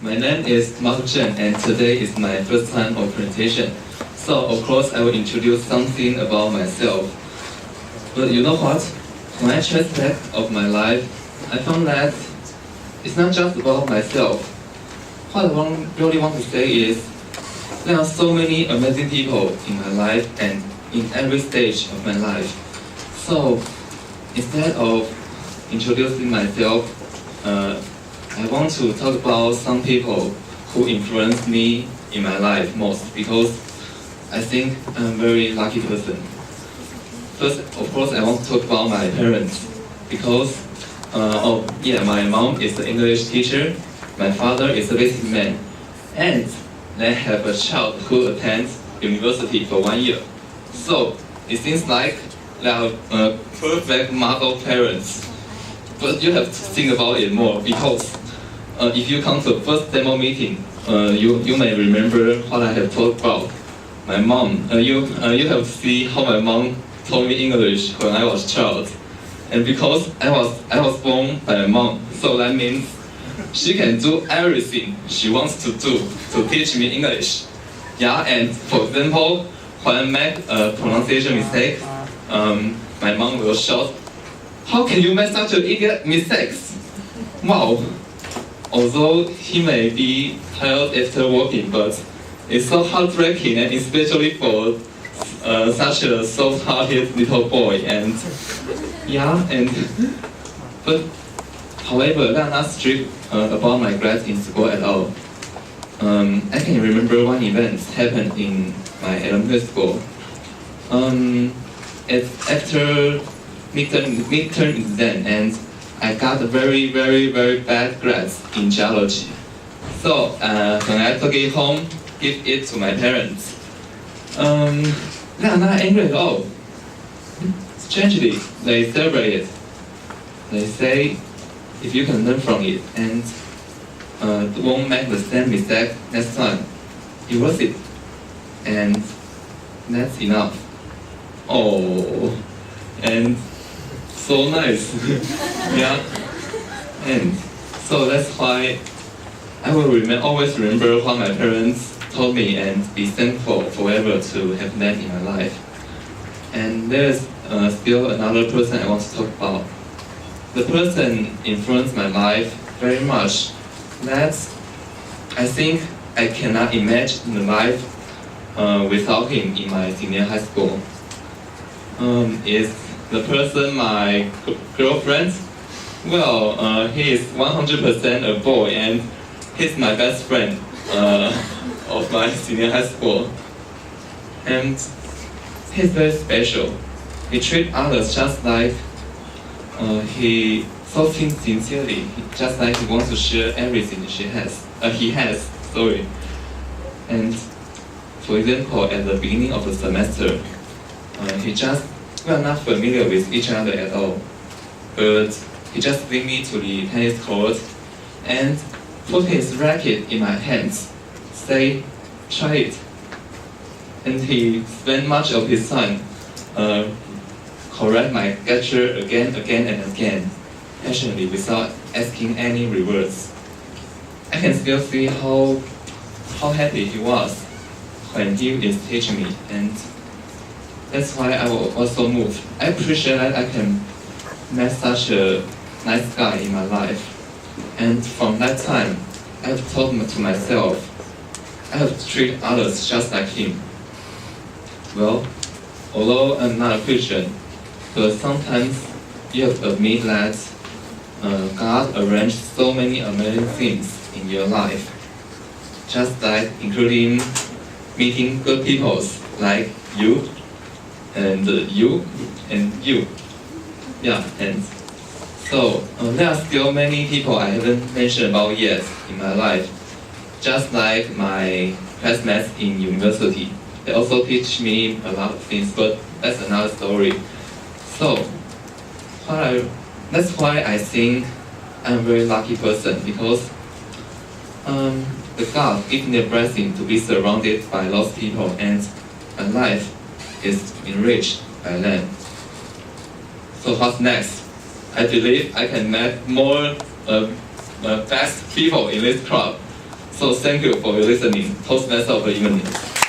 My name is Mark Cheng, and today is my first time of presentation. So, of course, I will introduce something about myself. But you know what? When I trace back of my life, I found that it's not just about myself. What I really want to say is, there are so many amazing people in my life and in every stage of my life. So, instead of introducing myself, I want to talk about some people who influenced me in my life most, because I think I'm a very lucky person. First, of course, I want to talk about my parents, because my mom is an English teacher, my father is a businessman, and they have a child who attends university for 1 year. So it seems like they are perfect model parents. But you have to think about it more, because if you come to the first demo meeting, you may remember what I have talked about. My mom, you have seen how my mom taught me English when I was a child. And because I was born by my mom, so that means she can do everything she wants to do to teach me English. Yeah, and for example, when I make a pronunciation mistake, my mom will shout, "How can you make such an idiot mistakes?" Wow. Although he may be tired after working, but it's so heartbreaking, and especially for such a soft-hearted little boy. And but however, they are not strict about my grades in school at all. I can remember one event happened in my elementary school. It's after midterm exam, and I got a very bad grades in geology. So when I took it home, give it to my parents. They are not angry at all. Strangely, they celebrate it. They say, if you can learn from it and won't make the same mistake next time, you worth it. And that's enough. Oh, and so nice. Yeah. And so that's why I will always remember what my parents told me and be thankful forever to have them in my life. And there's still another person I want to talk about. The person influenced my life very much that I think I cannot imagine the life without him in my senior high school. Is the person my girlfriend? Well, he is 100% a boy, and he's my best friend of my senior high school. And he's very special. He treats others just like he so sincerely, just like he wants to share everything he has. Sorry. And for example, at the beginning of the semester, we are not familiar with each other at all. But he just bring me to the tennis court and put his racket in my hands, say, "Try it." And he spent much of his time correct my gesture again and again, passionately, without asking any rewards. I can still see how happy he was when he is teaching me, and that's why I was also moved. I appreciate that I can meet such a nice guy in my life. And from that time, I have told to myself, I have to treat others just like him. Well, although I'm not a Christian, but sometimes you have to admit that God arranged so many amazing things in your life, just like including meeting good people like you, and you, and you. Yeah, and so there are still many people I haven't mentioned about yet in my life, just like my classmates in university. They also teach me a lot of things, but that's another story. So, that's why I think I'm a very lucky person, because the God gives me a blessing to be surrounded by those people, and my life is enriched by them. So what's next? I believe I can make more best people in this club. So thank you for your listening. Toastmaster of the evening.